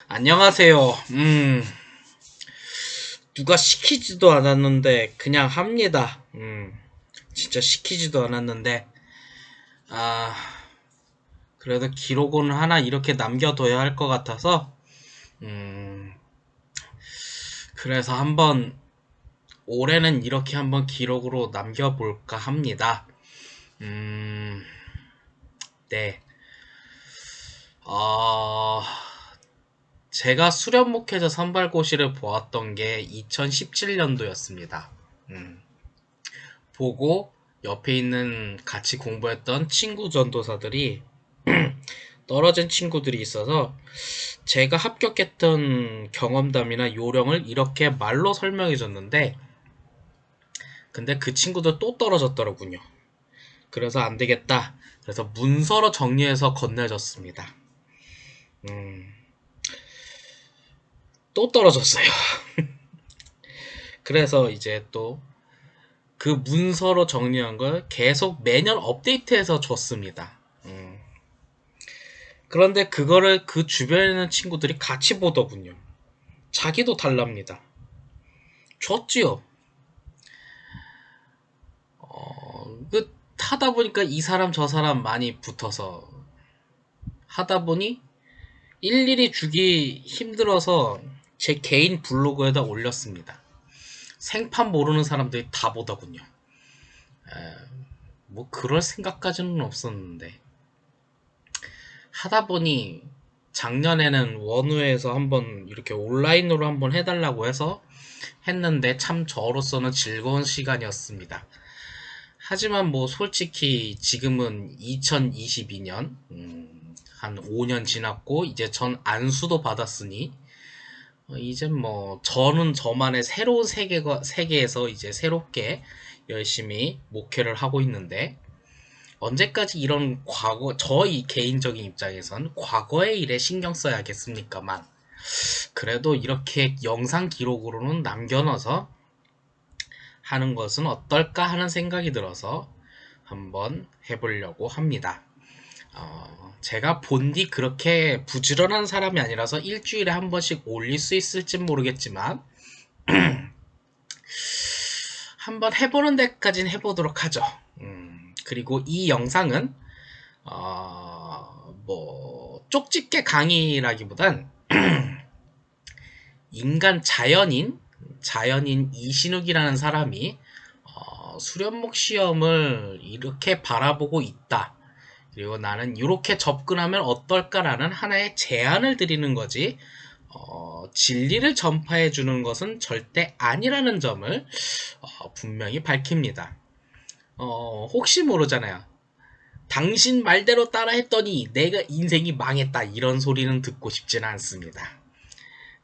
안녕하세요. 누가 시키지도 않았는데 그냥 합니다. 진짜 시키지도 않았는데 아, 그래도 기록은 하나 이렇게 남겨둬야 할 것 같아서 음, 그래서 한번 올해는 이렇게 한번 기록으로 남겨볼까 합니다. 음, 네. 어, 제가 수련 목회자 선발고시를 보았던 게 2017년도였습니다. 보고 옆에 있는 같이 공부했던 친구 전도사들이 떨어진 친구들이 있어서 제가 합격했던 경험담이나 요령을 이렇게 말로 설명해 줬는데 근데 그 친구들 또 떨어졌더라군요. 그래서 안 되겠다. 그래서 문서로 정리해서 건네줬습니다. 음, 또 떨어졌어요. 그래서 이제 또 그 문서로 정리한 걸 계속 매년 업데이트해서 줬습니다. 그런데 그거를 그 주변에 있는 친구들이 같이 보더군요. 자기도 달랍니다. 줬지요. 하다 보니까 이 사람 저 사람 많이 붙어서 하다 보니 일일이 주기 힘들어서 제 개인 블로그에다 올렸습니다. 생판 모르는 사람들이 다 보더군요. 뭐 그럴 생각까지는 없었는데 하다 보니 작년에는 원우에서 한번 이렇게 온라인으로 한번 해달라고 해서 했는데 참 저로서는 즐거운 시간이었습니다. 하지만 뭐 솔직히 지금은 2022년 한 5년 지났고 이제 전 안수도 받았으니 이제 뭐 저는 저만의 새로운 세계에서 이제 새롭게 열심히 목회를 하고 있는데 언제까지 이런 저희 개인적인 입장에선 과거의 일에 신경 써야겠습니까만 그래도 이렇게 영상 기록으로는 남겨놔서 하는 것은 어떨까 하는 생각이 들어서 한번 해보려고 합니다. 제가 본디 그렇게 부지런한 사람이 아니라서 일주일에 한 번씩 올릴 수 있을진 모르겠지만 한번 해보는 데까지는 해보도록 하죠. 그리고 이 영상은 뭐 쪽집게 강의라기보단 인간 자연인 이신욱이라는 사람이 수련목 시험을 이렇게 바라보고 있다. 그리고 나는 이렇게 접근하면 어떨까라는 하나의 제안을 드리는 거지. 진리를 전파해 주는 것은 절대 아니라는 점을 분명히 밝힙니다. 혹시 모르잖아요. 당신 말대로 따라했더니 내가 인생이 망했다 이런 소리는 듣고 싶지는 않습니다.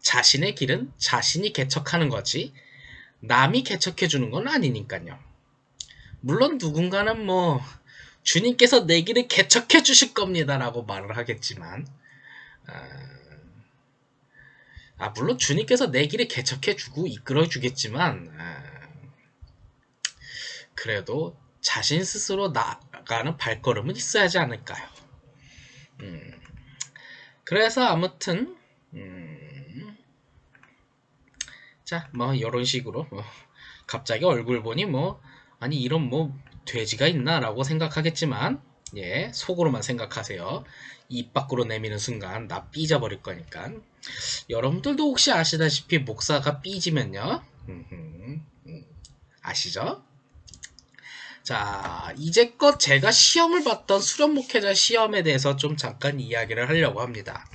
자신의 길은 자신이 개척하는 거지 남이 개척해 주는 건 아니니까요. 물론 누군가는 뭐 주님께서 내 길을 개척해 주실 겁니다라고 말을 하겠지만 물론 주님께서 내 길을 개척해 주고 이끌어 주겠지만 그래도 자신 스스로 나가는 발걸음은 있어야 하지 않을까요? 그래서 아무튼 자, 뭐 이런 식으로 갑자기 얼굴 보니 뭐 아니 이런 뭐 돼지가 있나라고 생각하겠지만 예, 속으로만 생각하세요. 입 밖으로 내미는 순간 나 삐져버릴 거니까. 여러분들도 혹시 아시다시피 목사가 삐지면요. 아시죠? 자, 이제껏 제가 시험을 봤던 수련 목회자 시험에 대해서 좀 잠깐 이야기를 하려고 합니다.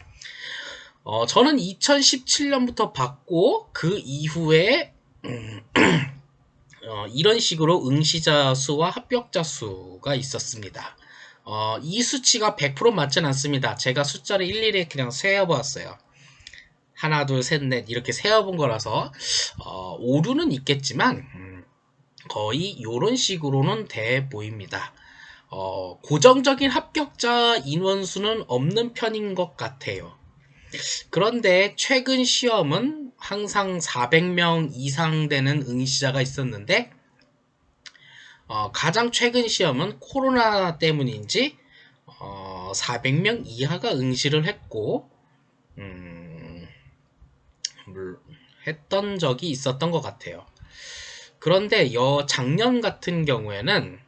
저는 2017년부터 봤고 그 이후에 이런 식으로 응시자 수와 합격자 수가 있었습니다. 이 수치가 100% 맞진 않습니다. 제가 숫자를 일일이 그냥 세어보았어요. 하나, 둘, 셋, 넷 이렇게 세어본 거라서 오류는 있겠지만 거의 이런 식으로는 돼 보입니다. 고정적인 합격자 인원수는 없는 편인 것 같아요. 그런데 최근 시험은 항상 400명 이상 되는 응시자가 있었는데 가장 최근 시험은 코로나 때문인지 400명 이하가 응시를 했고 했던 적이 있었던 것 같아요. 그런데 작년 같은 경우에는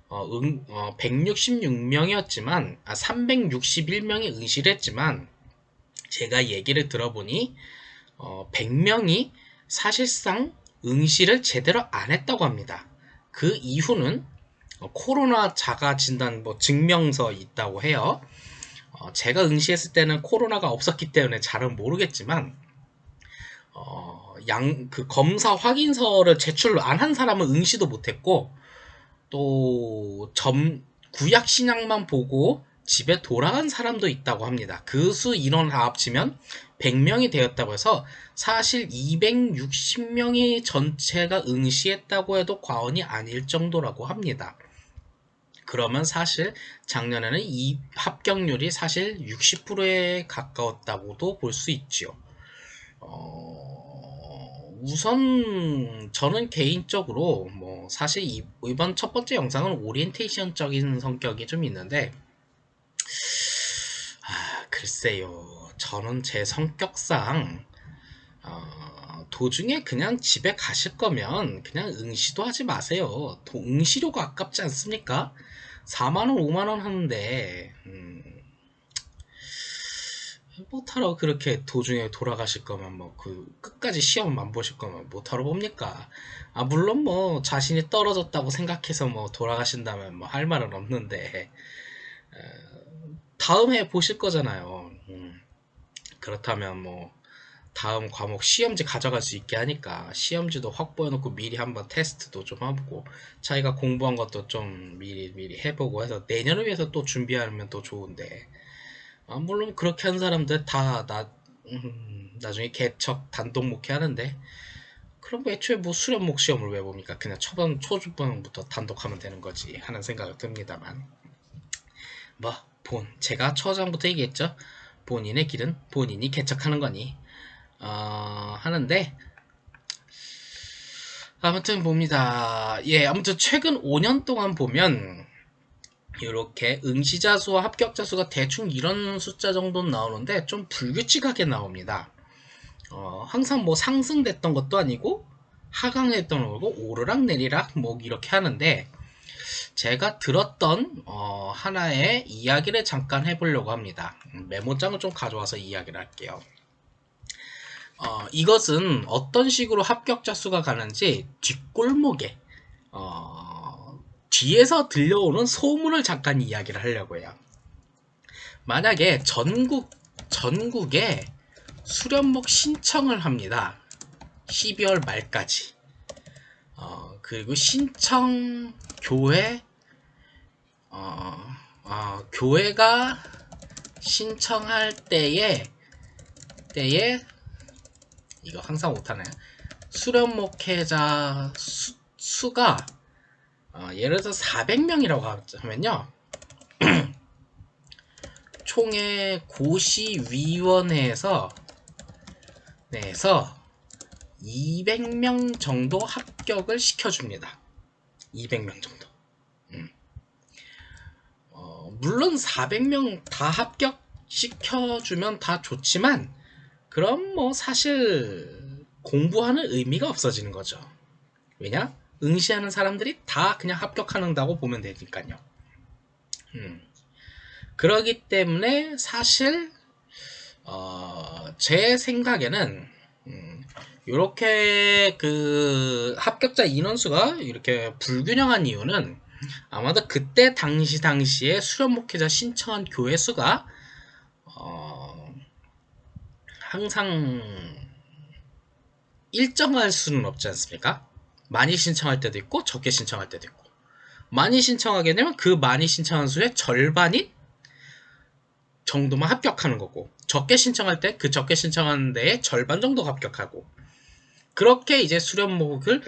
166명이었지만 361명이 응시를 했지만 제가 얘기를 들어보니 100명이 사실상 응시를 제대로 안 했다고 합니다. 그 이유는 코로나 자가 진단 증명서 있다고 해요. 제가 응시했을 때는 코로나가 없었기 때문에 잘은 모르겠지만 그 검사 확인서를 제출 안 한 사람은 응시도 못했고 또 구약 신약만 보고 집에 돌아간 사람도 있다고 합니다. 그 수 인원 다 합치면 100명이 되었다고 해서 사실 260명이 전체가 응시했다고 해도 과언이 아닐 정도라고 합니다. 그러면 사실 작년에는 이 합격률이 사실 60%에 가까웠다고도 볼 수 있죠. 우선 저는 개인적으로 사실 이번 첫 번째 영상은 오리엔테이션적인 성격이 좀 있는데 글쎄요, 저는 제 성격상 도중에 그냥 집에 가실 거면 그냥 응시도 하지 마세요. 응시료가 아깝지 않습니까? 4만원 5만원 하는데 못하러 그렇게 도중에 돌아가실 거면 끝까지 시험만 보실 거면 못하러 봅니까? 물론 자신이 떨어졌다고 생각해서 돌아가신다면 할 말은 없는데 다음 해 보실 거잖아요. 그렇다면 다음 과목 시험지 가져갈 수 있게 하니까 시험지도 확보해 놓고 미리 한번 테스트도 좀 해보고 자기가 공부한 것도 좀 미리 해보고 해서 내년을 위해서 또 준비하면 또 좋은데 물론 그렇게 한 사람들 다 나중에 개척 단독 목회하는데 그럼 애초에 수련목 시험을 왜 봅니까? 그냥 초중반부터 단독하면 되는 거지 하는 생각이 듭니다만 제가 초장부터 얘기했죠. 본인의 길은 본인이 개척하는 거니 하는데 아무튼 봅니다. 아무튼 최근 5년 동안 보면 이렇게 응시자 수와 합격자 수가 대충 이런 숫자 정도는 나오는데 좀 불규칙하게 나옵니다. 항상 상승됐던 것도 아니고 하강했던 거고 오르락 내리락 이렇게 하는데 제가 들었던 하나의 이야기를 잠깐 해보려고 합니다. 메모장을 좀 가져와서 이야기를 할게요. 이것은 어떤 식으로 합격자 수가 가는지 뒷골목에 뒤에서 들려오는 소문을 잠깐 이야기를 하려고 해요. 만약에 전국에 수련목 신청을 합니다. 12월 말까지. 그리고 신청 교회가 신청할 때에 이거 항상 못하네. 수련목회자 수가 예를 들어서 400명이라고 하면요. 총회 고시위원회에서 200명 정도 합격을 시켜줍니다. 200명 정도. 물론 400명 다 합격시켜주면 다 좋지만 그럼 사실 공부하는 의미가 없어지는 거죠. 왜냐? 응시하는 사람들이 다 그냥 합격한다고 보면 되니까요. 그러기 때문에 사실 제 생각에는 이렇게 그 합격자 인원수가 이렇게 불균형한 이유는 아마도 그때 당시에 수련목회자 신청한 교회 수가 항상 일정할 수는 없지 않습니까? 많이 신청할 때도 있고 적게 신청할 때도 있고 많이 신청하게 되면 그 많이 신청한 수의 절반인 정도만 합격하는 거고 적게 신청할 때 그 적게 신청하는 데에 절반 정도 합격하고 그렇게 이제 수련목을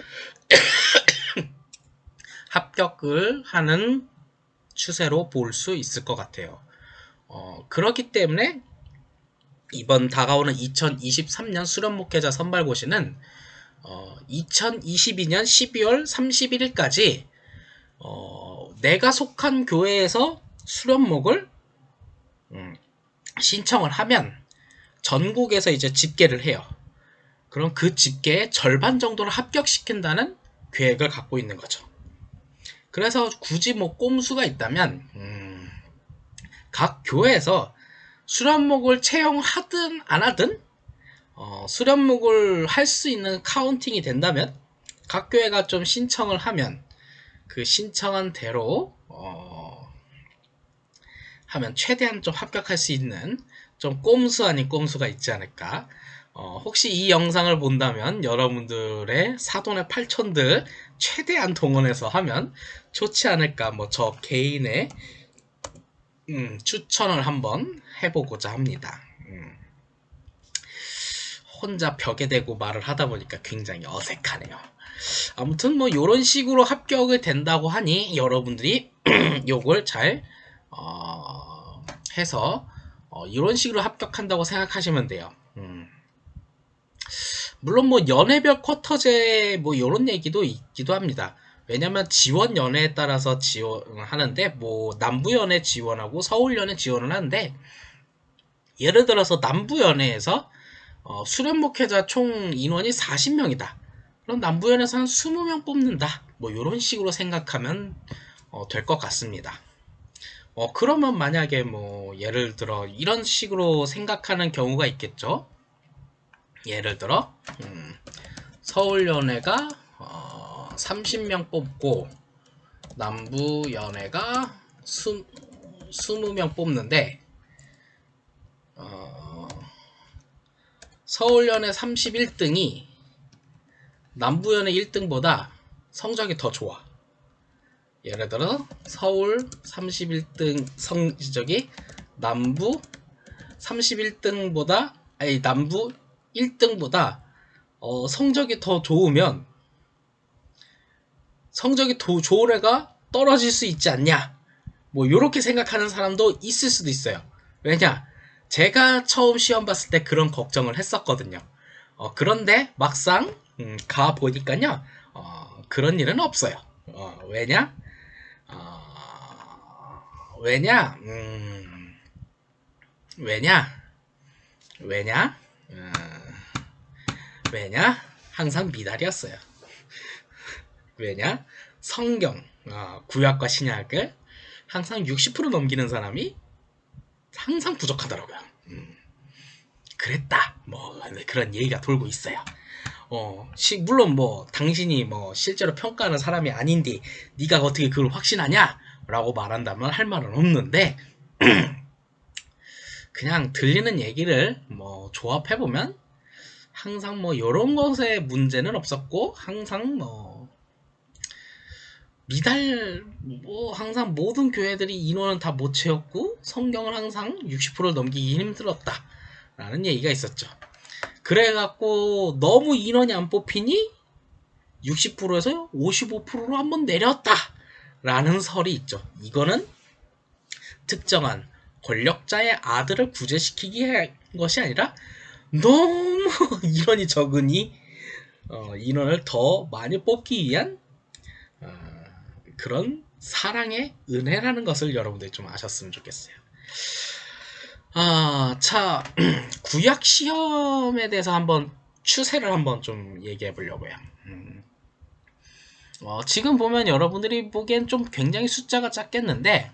합격을 하는 추세로 볼 수 있을 것 같아요. 그렇기 때문에 이번 다가오는 2023년 수련목회자 선발고시는 2022년 12월 31일까지 내가 속한 교회에서 수련목을 신청을 하면 전국에서 이제 집계를 해요. 그럼 그 집계의 절반 정도를 합격시킨다는 계획을 갖고 있는 거죠. 그래서 굳이 뭐 꼼수가 있다면 각 교회에서 수련목을 채용하든 안 하든 수련목을 할 수 있는 카운팅이 된다면 각 교회가 좀 신청을 하면 그 신청한 대로 하면 최대한 좀 합격할 수 있는 좀 꼼수 아닌 꼼수가 있지 않을까. 혹시 이 영상을 본다면 여러분들의 사돈의 팔촌들 최대한 동원해서 하면 좋지 않을까. 뭐 저 개인의 추천을 한번 해보고자 합니다. 혼자 벽에 대고 말을 하다 보니까 굉장히 어색하네요. 아무튼 뭐 이런 식으로 합격을 된다고 하니 여러분들이 요걸 잘 해서 이런 식으로 합격한다고 생각하시면 돼요. 물론 뭐 연회별 쿼터제 뭐 이런 얘기도 있기도 합니다. 왜냐면 지원 연회에 따라서 지원하는데 뭐 남부연회 지원하고 서울연회 지원을 하는데 예를 들어서 남부연회에서 수련목회자 총 인원이 40명이다. 그럼 남부연에서 한 20명 뽑는다. 뭐 이런 식으로 생각하면 될 것 같습니다. 그러면 만약에 뭐 예를 들어 이런 식으로 생각하는 경우가 있겠죠. 예를 들어 서울연회가 30명 뽑고 남부연회가 20명 뽑는데 서울연회 31등이 남부연회 1등보다 성적이 더 좋아. 예를 들어 서울 31등 성적이 남부 31등보다 아니 남부 1등보다 성적이 더 좋으면 성적이 더 좋은 애가 떨어질 수 있지 않냐, 뭐 이렇게 생각하는 사람도 있을 수도 있어요. 왜냐, 제가 처음 시험 봤을 때 그런 걱정을 했었거든요. 그런데 막상 가 보니까요 그런 일은 없어요. 왜냐 왜냐 왜냐 왜냐 왜냐 항상 미달이었어요. 왜냐, 성경 구약과 신약을 항상 60% 넘기는 사람이 항상 부족하더라고요. 그랬다, 뭐 그런 얘기가 돌고 있어요. 물론 뭐 당신이 뭐 실제로 평가하는 사람이 아닌데 네가 어떻게 그걸 확신하냐 라고 말한다면 할 말은 없는데 그냥 들리는 얘기를 뭐 조합해보면 항상 뭐 이런 것에 문제는 없었고, 항상 뭐 미달 뭐 항상 모든 교회들이 인원은 다 못 채웠고 성경을 항상 60%를 넘기기 힘들었다 라는 얘기가 있었죠. 그래갖고 너무 인원이 안 뽑히니 60%에서 55%로 한번 내렸다 라는 설이 있죠. 이거는 특정한 권력자의 아들을 구제시키기 위한 것이 아니라 너무 인원이 적으니 인원을 더 많이 뽑기 위한 그런 사랑의 은혜라는 것을 여러분들이 좀 아셨으면 좋겠어요. 자, 구약 시험에 대해서 한번 추세를 한번 좀 얘기해 보려고요. 지금 보면 여러분들이 보기엔 좀 굉장히 숫자가 작겠는데,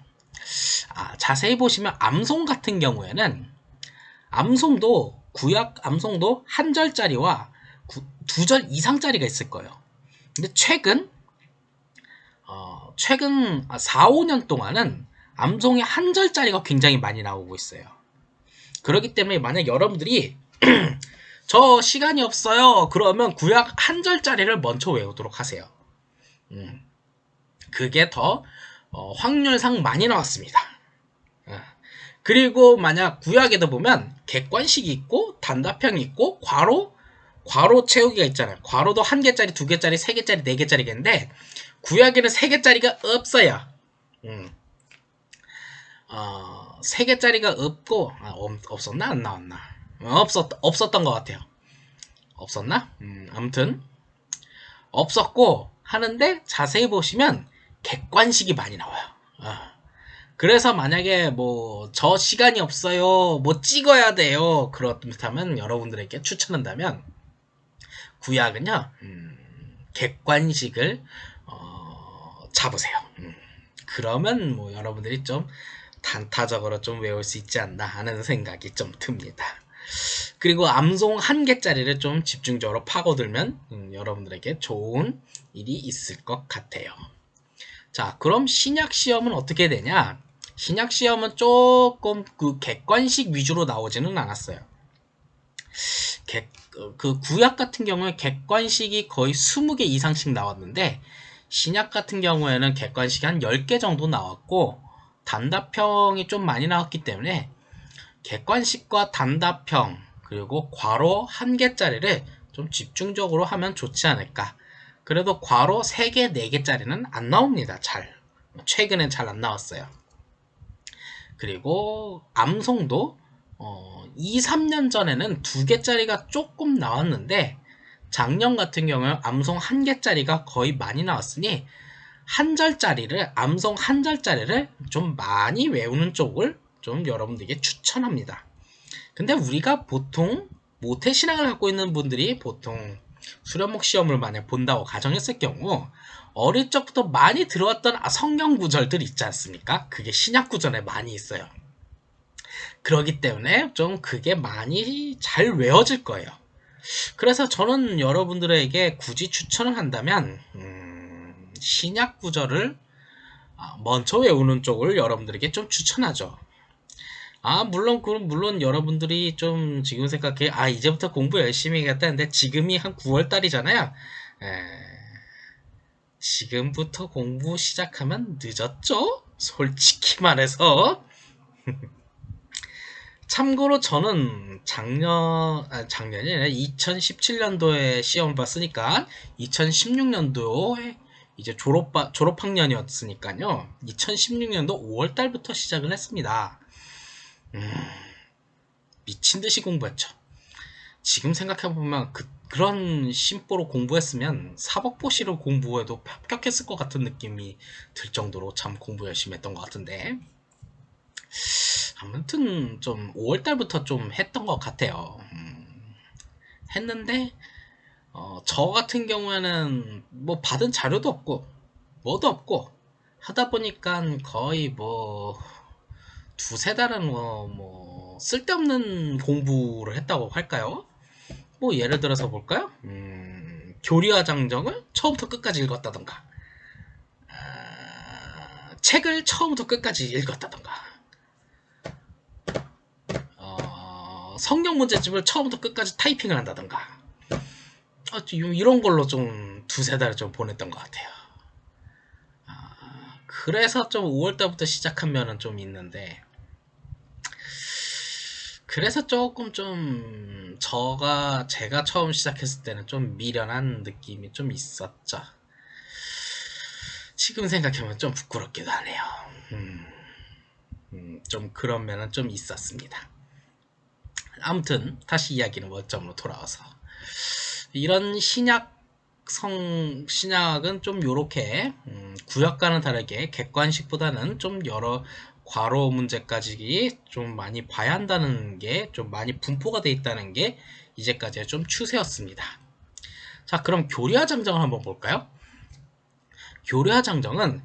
자세히 보시면 암송 같은 경우에는 암송도 구약 암송도 한 절짜리와 두 절 이상짜리가 있을 거예요. 근데 최근 4, 5년 동안은 암송이 한 절짜리가 굉장히 많이 나오고 있어요. 그렇기 때문에 만약 여러분들이 저 시간이 없어요 그러면 구약 한 절짜리를 먼저 외우도록 하세요. 그게 더 확률상 많이 나왔습니다. 그리고 만약 구약에도 보면 객관식이 있고 단답형이 있고 괄호 채우기가 있잖아요. 괄호도 한 개짜리, 두 개짜리, 세 개짜리, 네 개짜리인데 구약에는 세 개짜리가 없어요. 세 개짜리가 없고 없었나 안 나왔나? 없었던 것 같아요. 없었나? 아무튼 없었고 하는데 자세히 보시면 객관식이 많이 나와요. 그래서 만약에 뭐 저 시간이 없어요, 뭐 찍어야 돼요 그렇다면 여러분들에게 추천한다면 구약은요, 객관식을 잡으세요. 그러면 뭐 여러분들이 좀 단타적으로 좀 외울 수 있지 않나 하는 생각이 좀 듭니다. 그리고 암송 1개짜리를 좀 집중적으로 파고들면 여러분들에게 좋은 일이 있을 것 같아요. 자, 그럼 신약 시험은 어떻게 되냐? 신약 시험은 조금 그 객관식 위주로 나오지는 않았어요. 그 구약 같은 경우에 객관식이 거의 20개 이상씩 나왔는데, 신약 같은 경우에는 객관식이 한 10개 정도 나왔고 단답형이 좀 많이 나왔기 때문에 객관식과 단답형 그리고 괄호 1개짜리를 좀 집중적으로 하면 좋지 않을까. 그래도 괄호 3개, 4개짜리는 안 나옵니다. 최근엔 잘 안 나왔어요. 그리고 암송도 2, 3년 전에는 2개짜리가 조금 나왔는데 작년 같은 경우에 암송 1개짜리가 거의 많이 나왔으니 암송 한 절짜리를 좀 많이 외우는 쪽을 좀 여러분들에게 추천합니다. 근데 우리가 보통 모태신앙을 갖고 있는 분들이 보통 수련목 시험을 만약 본다고 가정했을 경우 어릴 적부터 많이 들어왔던 성경 구절들 있지 않습니까? 그게 신약 구절에 많이 있어요. 그렇기 때문에 좀 그게 많이 잘 외워질 거예요. 그래서 저는 여러분들에게 굳이 추천을 한다면 신약 구절을 먼저 외우는 쪽을 여러분들에게 좀 추천하죠. 물론 여러분들이 좀 지금 생각해, 이제부터 공부 열심히 해야겠다는데 지금이 한 9월 달이잖아요. 지금부터 공부 시작하면 늦었죠? 솔직히 말해서. 참고로 저는 작년이 아니라 2017년도에 시험을 봤으니까 2016년도에 이제 졸업학년이었으니까요. 2016년도 5월달부터 시작을 했습니다. 미친듯이 공부했죠. 지금 생각해보면 그런 심보로 공부했으면 사법고시를 공부해도 합격했을 것 같은 느낌이 들 정도로 참 공부 열심히 했던 것 같은데, 아무튼 좀 5월달부터 좀 했던 것 같아요. 했는데 저 같은 경우에는 뭐 받은 자료도 없고 뭐도 없고 하다 보니까 거의 뭐 두세 달은 뭐 쓸데없는 공부를 했다고 할까요? 뭐 예를 들어서 볼까요? 교리와 장정을 처음부터 끝까지 읽었다던가, 책을 처음부터 끝까지 읽었다던가, 성경 문제집을 처음부터 끝까지 타이핑을 한다던가, 이런 걸로 좀 두세 달을 좀 보냈던 것 같아요. 그래서 좀 5월달부터 시작한 면은 좀 있는데, 그래서 조금 좀 제가 처음 시작했을 때는 좀 미련한 느낌이 좀 있었죠. 지금 생각해보면 좀 부끄럽기도 하네요. 좀 그런 면은 좀 있었습니다. 아무튼 다시 이야기는 원점으로 돌아와서 이런 신약은 좀 요렇게 구약과는 다르게 객관식보다는 좀 여러 괄호 문제까지 좀 많이 봐야 한다는 게 좀 많이 분포가 돼 있다는 게 이제까지의 좀 추세였습니다. 자, 그럼 교리화 장정을 한번 볼까요? 교리화 장정은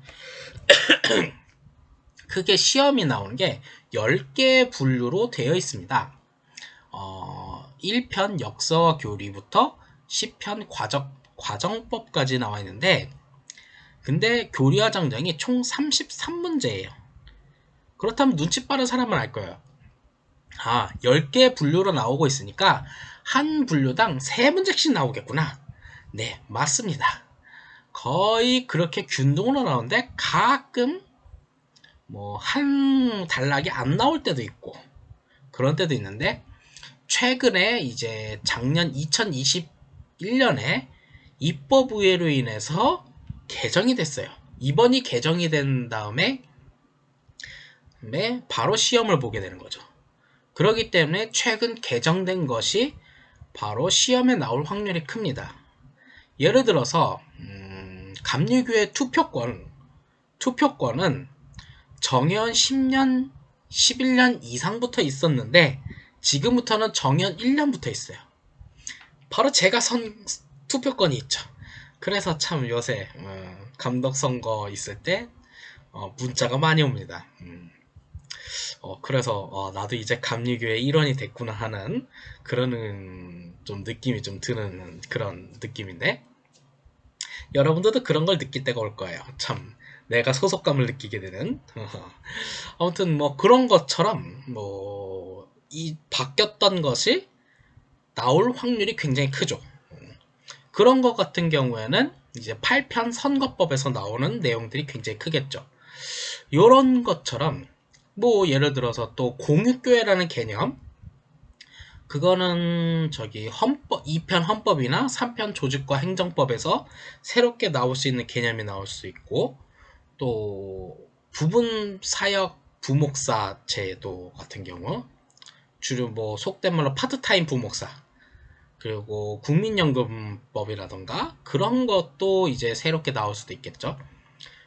크게 시험이 나오는 게 10개 분류로 되어 있습니다. 1편 역사와 교리부터 10편 과정법까지 나와 있는데, 근데 교리화 장정이 총 33문제예요. 그렇다면 눈치 빠른 사람은 알 거예요. 10개 분류로 나오고 있으니까 한 분류당 3문제씩 나오겠구나. 네, 맞습니다. 거의 그렇게 균등으로 나오는데 가끔 뭐 한 단락이 안 나올 때도 있고 그런 때도 있는데, 최근에 이제 작년 2021년에 입법 의회로 인해서 개정이 됐어요. 이번이 개정이 된 다음에 바로 시험을 보게 되는 거죠. 그렇기 때문에 최근 개정된 것이 바로 시험에 나올 확률이 큽니다. 예를 들어서 감리교회 투표권은 정연 10년, 11년 이상부터 있었는데 지금부터는 정연 1년부터 있어요. 바로 제가 투표권이 있죠. 그래서 참 요새 감독 선거 있을 때 문자가 많이 옵니다. 그래서 나도 이제 감리교의 일원이 됐구나 하는 그런 좀 느낌이 좀 드는 그런 느낌인데, 여러분들도 그런 걸 느낄 때가 올 거예요. 참 내가 소속감을 느끼게 되는. 아무튼 뭐 그런 것처럼 뭐 이 바뀌었던 것이 나올 확률이 굉장히 크죠. 그런 것 같은 경우에는 이제 8편 선거법에서 나오는 내용들이 굉장히 크겠죠. 요런 것처럼 뭐 예를 들어서 또 공유교회라는 개념, 그거는 저기 헌법 2편 헌법이나 3편 조직과 행정법에서 새롭게 나올 수 있는 개념이 나올 수 있고, 또 부분 사역 부목사 제도 같은 경우, 주로 뭐 속된 말로 파트타임 부목사, 그리고 국민연금법이라던가 그런 것도 이제 새롭게 나올 수도 있겠죠.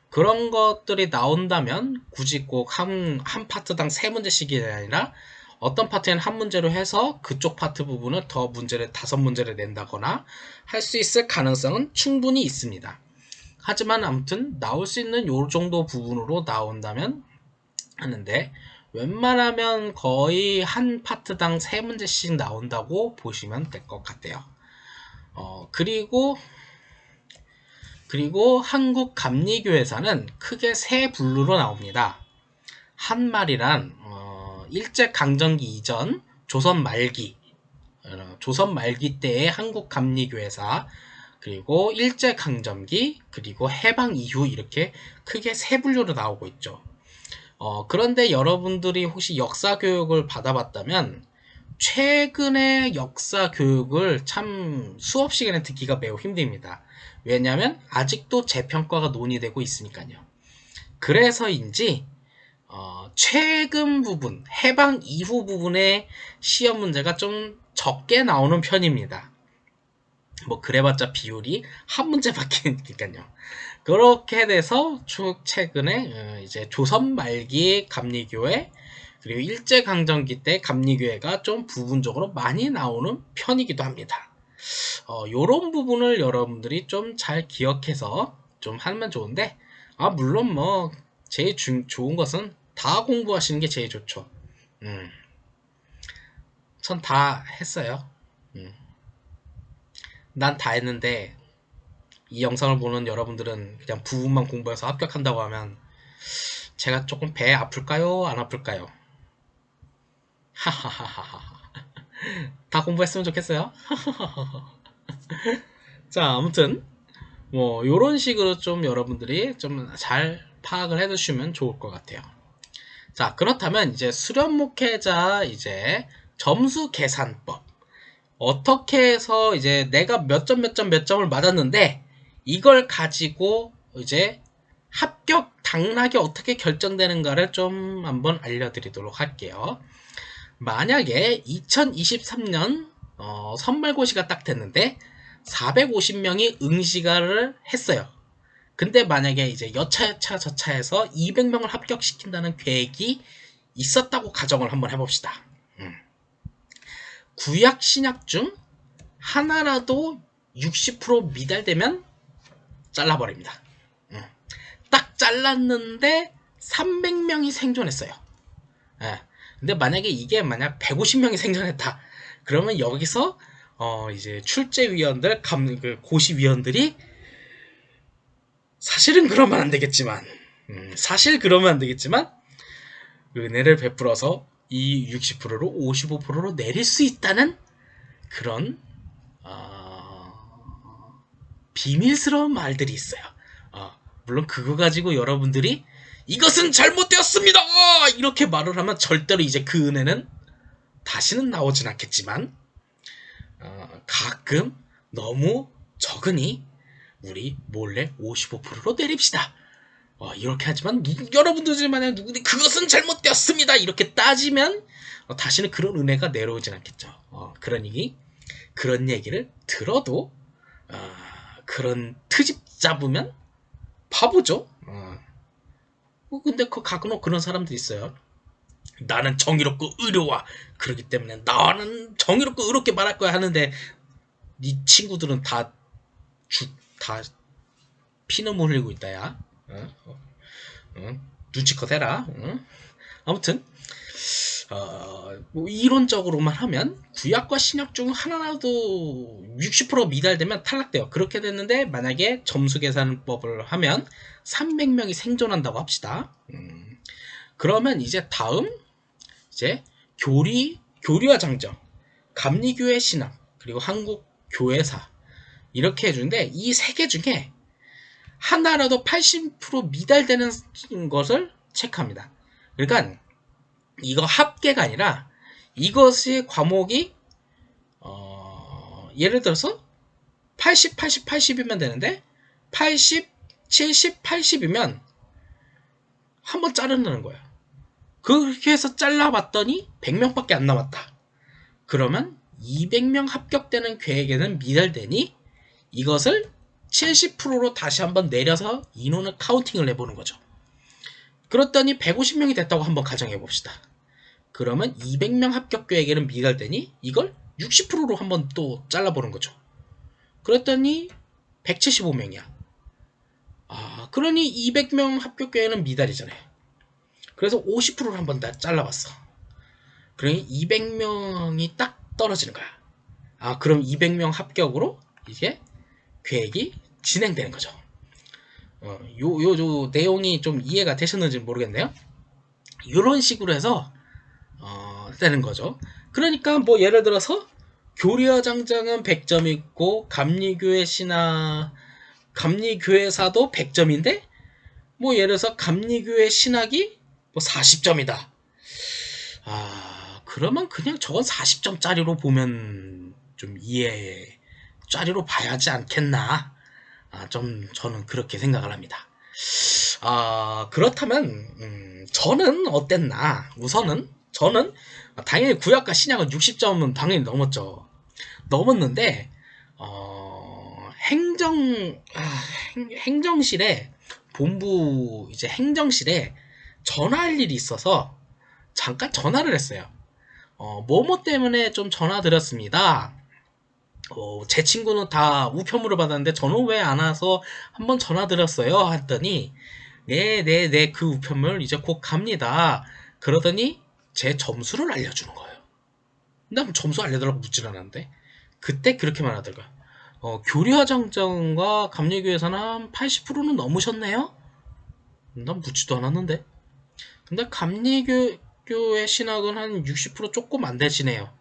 그런 것들이 나온다면 굳이 꼭 한 파트당 3문제씩이 아니라 어떤 파트에는 한 문제로 해서 그쪽 파트 부분을 더 문제를 5문제를 낸다거나 할 수 있을 가능성은 충분히 있습니다. 하지만 아무튼 나올 수 있는 요 정도 부분으로 나온다면 하는데, 웬만하면 거의 한 파트당 3문제씩 나온다고 보시면 될 것 같아요. 그리고 한국감리교회사는 크게 세 분류로 나옵니다. 한말이란 일제강점기 이전 조선 말기 때의 한국감리교회사, 그리고 일제강점기, 그리고 해방 이후, 이렇게 크게 세 분류로 나오고 있죠. 그런데 여러분들이 혹시 역사 교육을 받아봤다면 최근의 역사 교육을 참 수업 시간에 듣기가 매우 힘듭니다. 왜냐하면 아직도 재평가가 논의되고 있으니까요. 그래서인지 최근 부분, 해방 이후 부분의 시험 문제가 좀 적게 나오는 편입니다. 뭐 그래봤자 비율이 한 문제 바뀌니까요. 그렇게 돼서 최근에 이제 조선 말기 감리교회, 그리고 일제강점기 때 감리교회가 좀 부분적으로 많이 나오는 편이기도 합니다. 요런 부분을 여러분들이 좀 잘 기억해서 좀 하면 좋은데, 물론 뭐 제일 좋은 것은 다 공부하시는 게 제일 좋죠. 전 다 했어요. 난 다 했는데 이 영상을 보는 여러분들은 그냥 부분만 공부해서 합격한다고 하면 제가 조금 배 아플까요? 안 아플까요? 하하하하. 다 공부했으면 좋겠어요. 자, 아무튼 뭐 요런 식으로 좀 여러분들이 좀 잘 파악을 해두시면 좋을 것 같아요. 자, 그렇다면 이제 수련 목회자 이제 점수 계산법, 어떻게 해서 이제 내가 몇 점을 맞았는데 이걸 가지고 이제 합격 당락이 어떻게 결정되는가를 좀 한번 알려드리도록 할게요. 만약에 2023년 선발고시가 딱 됐는데 450명이 응시가를 했어요. 근데 만약에 이제 여차 저차해서 200명을 합격시킨다는 계획이 있었다고 가정을 한번 해봅시다. 구약 신약 중 하나라도 60% 미달되면 잘라버립니다. 딱 잘랐는데 300명이 생존했어요. 근데 만약에 이게 만약 150명이 생존했다. 그러면 여기서 이제 출제위원들, 고시위원들이 사실은 그러면 안 되겠지만, 은혜를 베풀어서 이 60%로 55%로 내릴 수 있다는 그런 비밀스러운 말들이 있어요. 물론 그거 가지고 여러분들이 이것은 잘못되었습니다! 이렇게 말을 하면 절대로 이제 그 은혜는 다시는 나오진 않겠지만, 가끔 너무 적으니 우리 몰래 55%로 내립시다. 이렇게 하지만 여러분들 만약 누구든 그것은 잘못되었습니다 이렇게 따지면 다시는 그런 은혜가 내려오진 않겠죠. 그런 얘기를 들어도 그런 트집 잡으면 바보죠. 근데 가끔 그런 사람들이 있어요. 나는 정의롭고 의로워, 그렇기 때문에 나는 정의롭고 의롭게 말할 거야 하는데 네 친구들은 다 피눈물 흘리고 있다, 야. 눈치껏 해라. 아무튼, 뭐 이론적으로만 하면 구약과 신약 중 하나라도 60% 미달되면 탈락돼요. 그렇게 됐는데 만약에 점수 계산법을 하면 300명이 생존한다고 합시다. 그러면 이제 다음 이제 교리와 장정, 감리교회 신학, 그리고 한국 교회사 이렇게 해주는데 이 세 개 중에 하나라도 80% 미달되는 것을 체크합니다. 그러니까 이거 합계가 아니라 이것의 과목이 예를 들어서 80, 80, 80이면 되는데 80, 70, 80이면 한번 자르는 거예요. 그렇게 해서 잘라봤더니 100명밖에 안 남았다. 그러면 200명 합격되는 계획에는 미달되니 이것을 70%로 다시 한번 내려서 인원을 카운팅을 해보는 거죠. 그랬더니 150명이 됐다고 한번 가정해 봅시다. 그러면 200명 합격 계획에는 미달되니 이걸 60%로 한번 또 잘라보는 거죠. 그랬더니 175명이야. 그러니 200명 합격 계획은 미달이잖아요. 그래서 50%를 한번 다 잘라봤어. 그러니 200명이 딱 떨어지는 거야. 그럼 200명 합격으로 이게 계획이 진행되는 거죠. 요 내용이 좀 이해가 되셨는지 모르겠네요. 이런 식으로 해서 되는 거죠. 그러니까 뭐 예를 들어서 교리와 장장은 100점 있고 감리교회사도 100점인데 뭐 예를 들어서 감리교회 신학이 뭐 40점이다. 그러면 그냥 저건 40점짜리로 보면 좀 짜리로 봐야지 않겠나. 저는 그렇게 생각을 합니다. 그렇다면 저는 어땠나? 우선은 저는 당연히 구약과 신약은 60점은 당연히 넘었는데 행정실에 본부 이제 행정실에 전화할 일이 있어서 잠깐 전화를 했어요. 뭐뭐 때문에 좀 전화 드렸습니다. 제 친구는 다 우편물을 받았는데 저는 왜 안 와서 한번 전화 드렸어요 했더니 네 그 우편물 이제 곧 갑니다. 그러더니 제 점수를 알려주는 거예요. 난 점수 알려달라고 묻질 않았는데 그때 그렇게 말하더라고요. 교리와 장정과 감리교회사는 한 80%는 넘으셨네요? 난 묻지도 않았는데. 근데 감리교회 신학은 한 60% 조금 안 되시네요.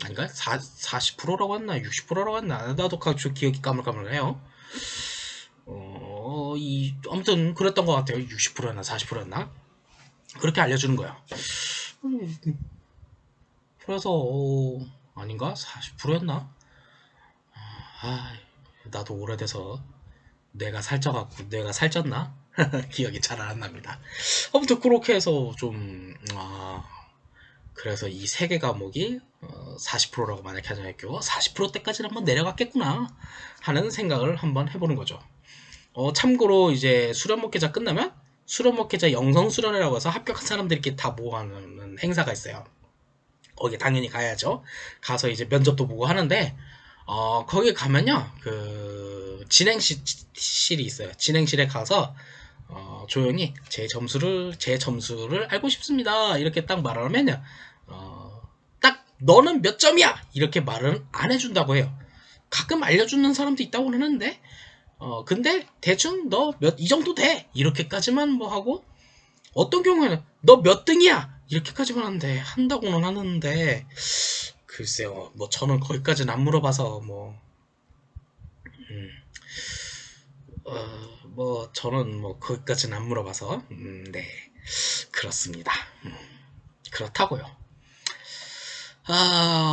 아닌가? 40%라고 했나? 60%라고 했나? 나도 기억이 까물까물해요. 아무튼 그랬던 것 같아요. 60%였나 40%였나? 그렇게 알려주는 거야. 그래서 아닌가? 40%였나? 나도 오래돼서 뇌가 살쪘나? 기억이 잘 안 납니다. 아무튼 그렇게 해서 좀 그래서 이 세 개 과목이 40%라고 만약에 가정했고 40%대까지는 한번 내려갔겠구나 하는 생각을 한번 해보는 거죠. 참고로 이제 수련 목회자 끝나면 수련 목회자 영성 수련회라고 해서 합격한 사람들끼리 다 모아놓는 행사가 있어요. 거기 당연히 가야죠. 가서 이제 면접도 보고 하는데 거기 가면요 그 진행실이 있어요. 진행실에 가서 조용히 제 점수를 알고 싶습니다. 이렇게 딱 말하면요 딱 너는 몇 점이야 이렇게 말은 안 해준다고 해요. 가끔 알려주는 사람도 있다고 하는데 근데 대충 너 이 정도 돼 이렇게까지만 뭐 하고 어떤 경우에는 너 몇 등이야 이렇게까지만 한다고는 하는데 글쎄요 뭐 저는 거기까지는 안 물어봐서 저는 거기까지는 안 물어봐서 네 그렇습니다. 그렇다고요.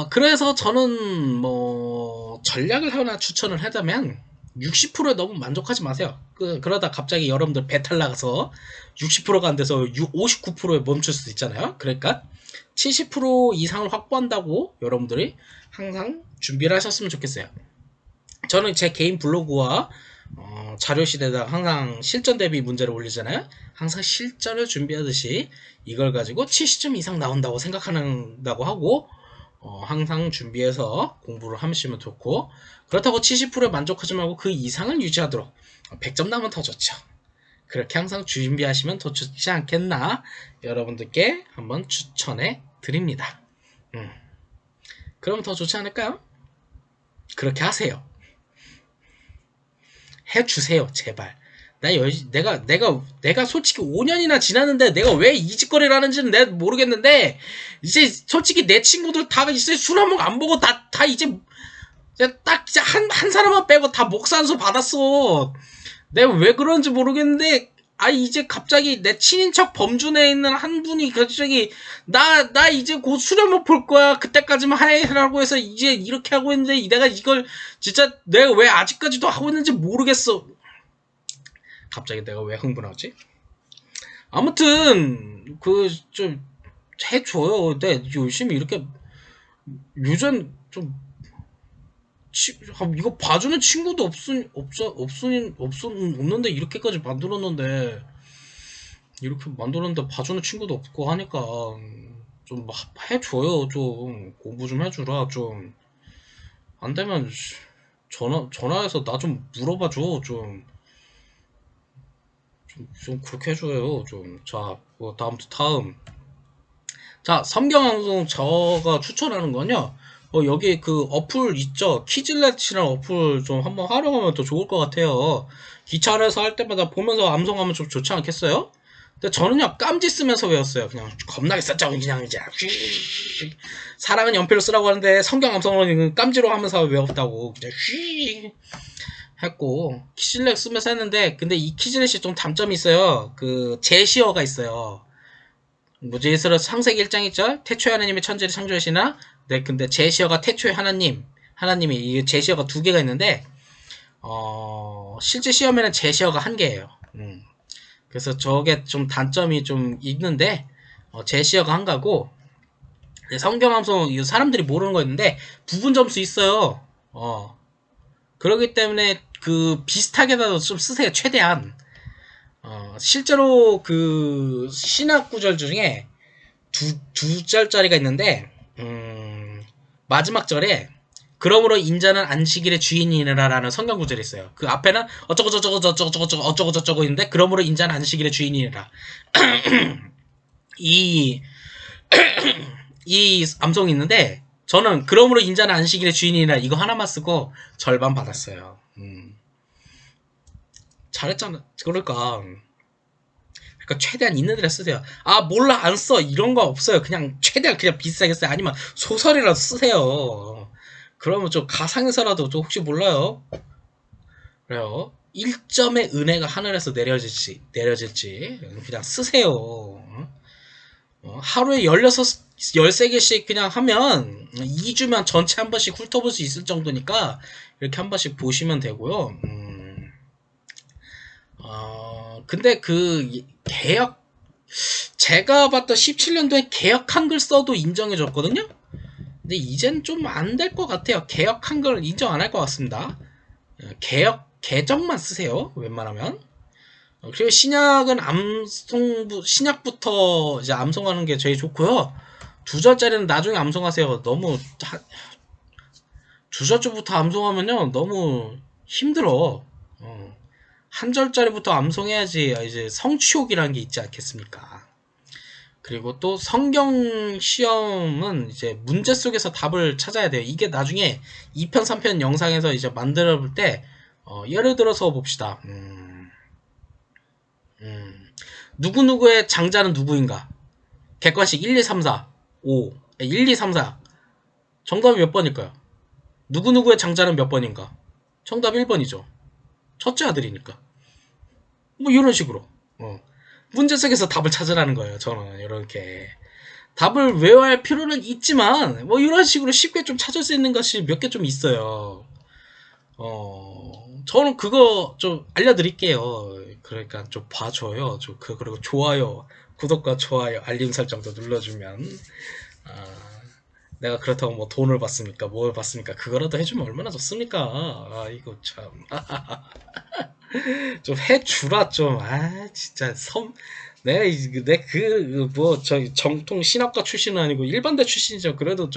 그래서 저는 전략을 하나 추천을 하자면 60%에 너무 만족하지 마세요. 그러다 갑자기 여러분들 배탈 나가서 60%가 안 돼서 59%에 멈출 수도 있잖아요. 그러니까 70% 이상을 확보한다고 여러분들이 항상 준비를 하셨으면 좋겠어요. 저는 제 개인 블로그와 자료실에다가 항상 실전 대비 문제를 올리잖아요. 항상 실전을 준비하듯이 이걸 가지고 70점 이상 나온다고 생각한다고 하고 항상 준비해서 공부를 하시면 좋고, 그렇다고 70%에 만족하지 말고 그 이상을 유지하도록 100점 나면 더 좋죠. 그렇게 항상 준비하시면 더 좋지 않겠나 여러분들께 한번 추천해 드립니다. 그럼 더 좋지 않을까요? 그렇게 하세요. 해주세요, 제발. 내가 솔직히 5년이나 지났는데 내가 왜 이 짓거리를 하는지는 내가 모르겠는데, 이제 솔직히 내 친구들 다 이제 술 한 번 안 보고 다 이제 딱 진짜 한 사람만 빼고 다 목산수 받았어. 내가 왜 그런지 모르겠는데, 이제 갑자기 내 친인척 범준에 있는 한 분이 갑자기 나 이제 곧 수련목 볼 거야. 그때까지만 하라고 해서 이제 이렇게 하고 있는데, 내가 이걸 진짜 내가 왜 아직까지도 하고 있는지 모르겠어. 갑자기 내가 왜 흥분하지? 아무튼 좀 해줘요. 내 열심히 이렇게 유전 좀 이거 봐주는 친구도 없는데 이렇게까지 만들었는데, 이렇게 만들었는데 봐주는 친구도 없고 하니까 좀 해줘요. 좀 공부 좀 해주라. 좀 안 되면 전화해서 나 좀 물어봐줘. 좀 그렇게 해줘요. 좀. 자, 다음. 자, 성경방송 저가 추천하는 건요. 여기 그 어플 있죠? 키즐렛이라는 어플 좀 한번 활용하면 더 좋을 것 같아요. 기차 안에서 할 때마다 보면서 암송하면 좀 좋지 않겠어요? 근데 저는요, 깜지 쓰면서 외웠어요. 그냥 겁나게 썼죠. 그냥 이제. 사랑은 연필로 쓰라고 하는데 성경 암송은 깜지로 하면서 외웠다고. 그냥 했고, 키즐렛 쓰면서 했는데, 근데 이 키즐렛이 좀 단점이 있어요. 그 제시어가 있어요. 무지에서 창세기 1장 있죠? 태초에 하나님의 천지를 창조하시나? 네, 근데 제시어가 태초에 하나님이 이 제시어가 두 개가 있는데, 실제 시험에는 제시어가 한 개예요. 그래서 저게 좀 단점이 좀 있는데, 제시어가 한 가고, 성경함송 사람들이 모르는 거 있는데 부분 점수 있어요. 그렇기 때문에 그 비슷하게라도 좀 쓰세요. 최대한. 실제로 그 신학 구절 중에 두 절짜리가 있는데, 마지막 절에 그러므로 인자는 안식일의 주인이니라 라는 성경 구절이 있어요. 그 앞에는 어쩌고 있는데, 그러므로 인자는 안식일의 주인이니라. 이 암송이 있는데, 저는 그러므로 인자는 안식일의 주인이라 이거 하나만 쓰고 절반 받았어요. 잘했잖아. 그러니까 최대한 있는 데를 쓰세요. 몰라 안 써 이런 거 없어요. 그냥 최대한 그냥 비슷하게 써요. 아니면 소설이라도 쓰세요. 그러면 좀 가상에서라도 좀 혹시 몰라요. 그래요. 1점의 은혜가 하늘에서 내려질지 그냥 쓰세요. 하루에 13개씩 그냥 하면 2주면 전체 한 번씩 훑어볼 수 있을 정도니까 이렇게 한 번씩 보시면 되고요. 근데 개혁, 제가 봤던 17년도에 개혁 한글 써도 인정해줬거든요? 근데 이젠 좀 안 될 것 같아요. 개혁 한글 인정 안 할 것 같습니다. 개정만 쓰세요. 웬만하면. 그리고 신약은 신약부터 이제 암송하는 게 제일 좋고요. 두 절짜리는 나중에 암송하세요. 너무 두 절부터 암송하면요 너무 힘들어. 한 절짜리부터 암송해야지 이제 성취욕이라는 게 있지 않겠습니까? 그리고 또 성경 시험은 이제 문제 속에서 답을 찾아야 돼요. 이게 나중에 2편, 3편 영상에서 이제 만들어 볼 때, 예를 들어서 봅시다. 누구누구의 장자는 누구인가? 객관식 1, 2, 3, 4, 5. 1, 2, 3, 4. 정답이 몇 번일까요? 누구누구의 장자는 몇 번인가? 정답 1번이죠. 첫째 아들이니까. 뭐 이런 식으로. 문제 속에서 답을 찾으라는 거예요. 저는 이렇게. 답을 외워야 할 필요는 있지만 뭐 이런 식으로 쉽게 좀 찾을 수 있는 것이 몇 개 좀 있어요. 저는 그거 좀 알려드릴게요. 그러니까 좀 봐줘요. 그리고 좋아요, 구독과 좋아요, 알림 설정도 눌러주면, 내가 그렇다고 뭐 돈을 받습니까? 뭘 받습니까? 그거라도 해주면 얼마나 좋습니까? 이거 참. 좀 해주라 좀. 진짜 뭐 저기 정통 신학과 출신은 아니고 일반대 출신이죠. 그래도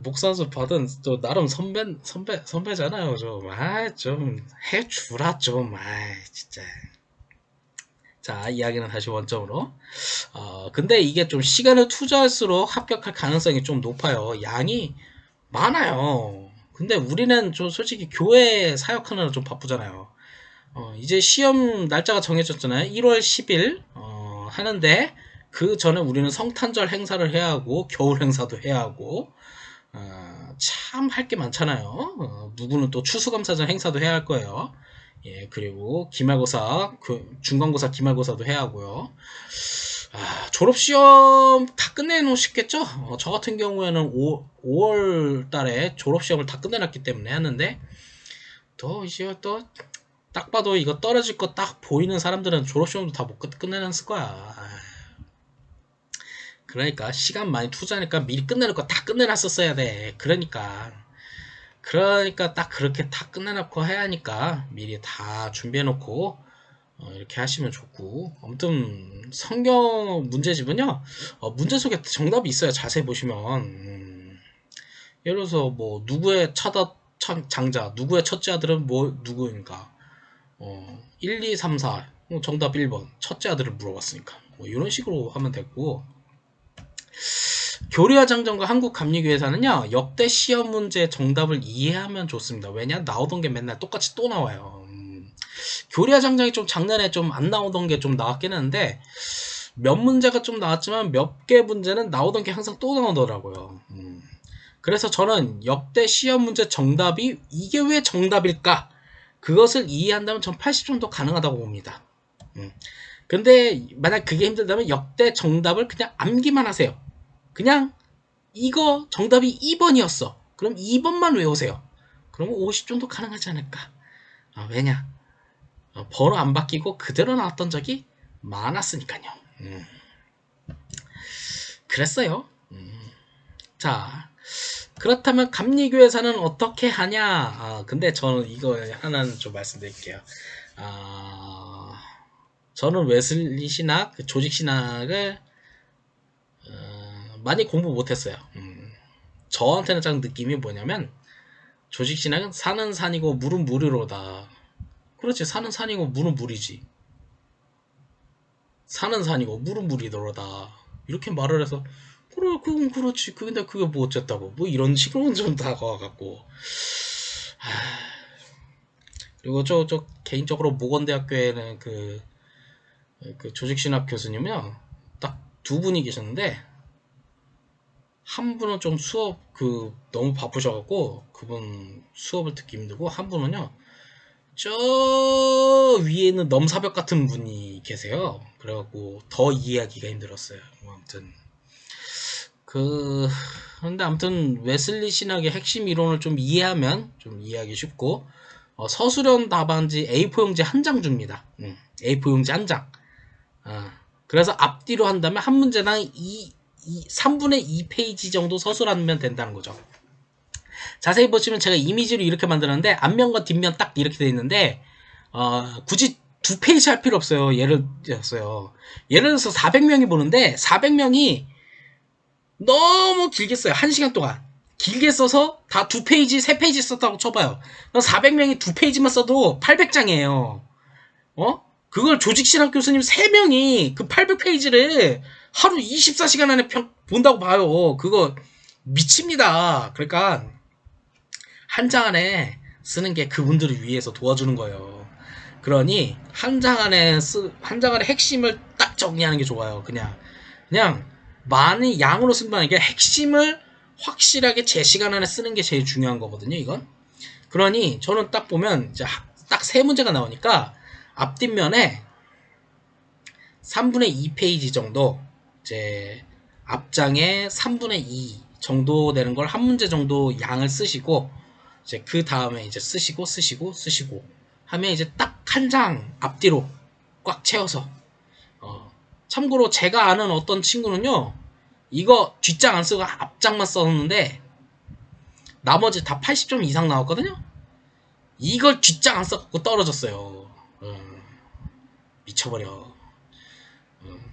목사수 받은 나름 선배잖아요. 좀 해주라 좀. 진짜. 자, 이야기는 다시 원점으로. 근데 이게 좀 시간을 투자할수록 합격할 가능성이 좀 높아요. 양이 많아요. 근데 우리는 좀 솔직히 교회 사역하느라 좀 바쁘잖아요. 이제 시험 날짜가 정해졌잖아요. 1월 10일 하는데 그 전에 우리는 성탄절 행사를 해야 하고 겨울 행사도 해야 하고 참 할 게 많잖아요. 누구는 또 추수감사절 행사도 해야 할 거예요. 예, 그리고 기말고사, 중간고사, 기말고사도 해야 하고요. 졸업시험 다 끝내놓으시겠죠? 저 같은 경우에는 5월 달에 졸업시험을 다 끝내놨기 때문에 했는데, 또 이제 또 딱 봐도 이거 떨어질 거 딱 보이는 사람들은 졸업시험도 다 못 끝내놨을 거야. 그러니까 시간 많이 투자하니까 미리 끝내는 거 다 끝내놨었어야 돼. 그러니까 딱 그렇게 다 끝내놓고 해야 하니까 미리 다 준비해놓고 이렇게 하시면 좋고. 아무튼 성경 문제집은요, 문제 속에 정답이 있어요. 자세히 보시면 예를 들어서 뭐 누구의 장자, 누구의 첫째 아들은 뭐 누구인가, 1, 2, 3, 4 정답 1번 첫째 아들을 물어봤으니까 뭐 이런 식으로 하면 되고. 교리와 장정과 한국감리교회사는요, 역대 시험 문제 정답을 이해하면 좋습니다. 왜냐? 나오던 게 맨날 똑같이 또 나와요. 교리와 장정이 좀 작년에 좀 안 나오던 게 좀 나왔긴 했는데, 몇 문제가 좀 나왔지만 몇 개 문제는 나오던 게 항상 또 나오더라고요. 그래서 저는 역대 시험 문제 정답이 이게 왜 정답일까? 그것을 이해한다면 전 80 정도 가능하다고 봅니다. 근데 만약 그게 힘들다면 역대 정답을 그냥 암기만 하세요. 그냥 이거 정답이 2번이었어. 그럼 2번만 외우세요. 그러면 50 정도 가능하지 않을까? 왜냐? 번호 안 바뀌고 그대로 나왔던 적이 많았으니까요. 그랬어요. 자, 그렇다면 감리교회사는 어떻게 하냐? 근데 저는 이거 하나는 좀 말씀드릴게요. 저는 웨슬리 신학, 조직 신학을 많이 공부 못했어요. 저한테는 딱 느낌이 뭐냐면, 조직 신학은 산은 산이고 물은 물이로다. 그렇지, 산은 산이고 물은 물이지. 산은 산이고 물은 물이로다. 이렇게 말을 해서, 그래, 그건 그렇지. 근데 그게 뭐 어쨌다고. 뭐 이런 식으로 좀 다가와갖고. 그리고 저 개인적으로 모건대학교에는 그 조직신학 교수님이요, 딱 두 분이 계셨는데, 한 분은 좀 수업 너무 바쁘셔갖고 그분 수업을 듣기 힘들고, 한 분은요 저 위에 있는 넘사벽 같은 분이 계세요. 그래갖고 더 이해하기가 힘들었어요. 아무튼 근데 아무튼 웨슬리 신학의 핵심 이론을 좀 이해하면 좀 이해하기 쉽고, 서술형 답안지 A4 용지 한 장 줍니다. A4 용지 한 장. 그래서 앞뒤로 한다면 한 문제당 3분의 2페이지 정도 서술하면 된다는 거죠. 자세히 보시면 제가 이미지로 이렇게 만들었는데, 앞면과 뒷면 딱 이렇게 되어 있는데, 굳이 2페이지 할 필요 없어요. 예를 들어서 400명이 보는데 400명이 너무 길게 써요. 1시간 동안 길게 써서 다 2페이지 3페이지 썼다고 쳐봐요. 400명이 2페이지만 써도 800장이에요. 그걸 조직신학 교수님 3명이 그 800페이지를 하루 24시간 안에 본다고 봐요. 그거 미칩니다. 그러니까 한 장 안에 쓰는 게 그분들을 위해서 도와주는 거예요. 그러니 한 장 안에 핵심을 딱 정리하는 게 좋아요. 그냥 많은 양으로 쓴 게 아니라 핵심을 확실하게 제 시간 안에 쓰는 게 제일 중요한 거거든요, 이건. 그러니 저는 딱 보면 이제 딱 세 문제가 나오니까 앞뒷면에 3분의 2페이지 정도, 이제 앞장에 3분의 2 정도 되는 걸 한 문제 정도 양을 쓰시고, 이제 그 다음에 이제 쓰시고 하면 이제 딱 한 장 앞뒤로 꽉 채워서. 참고로 제가 아는 어떤 친구는요, 이거 뒷장 안 쓰고 앞장만 썼는데 나머지 다 80점 이상 나왔거든요. 이걸 뒷장 안 써갖고 떨어졌어요. 미쳐버려.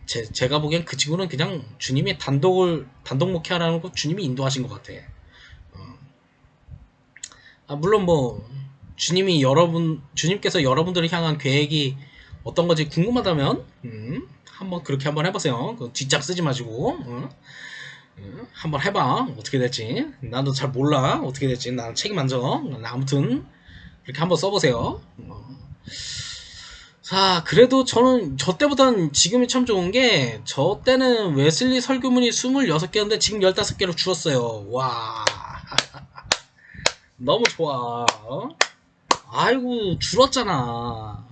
제가 보기엔 그 친구는 그냥 주님이 단독 목회하라는 거 주님이 인도하신 것 같아. 물론 뭐 주님께서 여러분들을 향한 계획이 어떤 건지 궁금하다면 한번 그렇게 한번 해보세요. 그 뒷짝 쓰지 마시고 한번 해봐. 어떻게 될지 나도 잘 몰라. 어떻게 될지 나는 책임 안 져. 아무튼 그렇게 한번 써보세요. 자, 그래도 저는 저 때보단 지금이 참 좋은 게, 저 때는 웨슬리 설교문이 26개였는데 지금 15개로 줄었어요. 와, 너무 좋아. 아이고, 줄었잖아.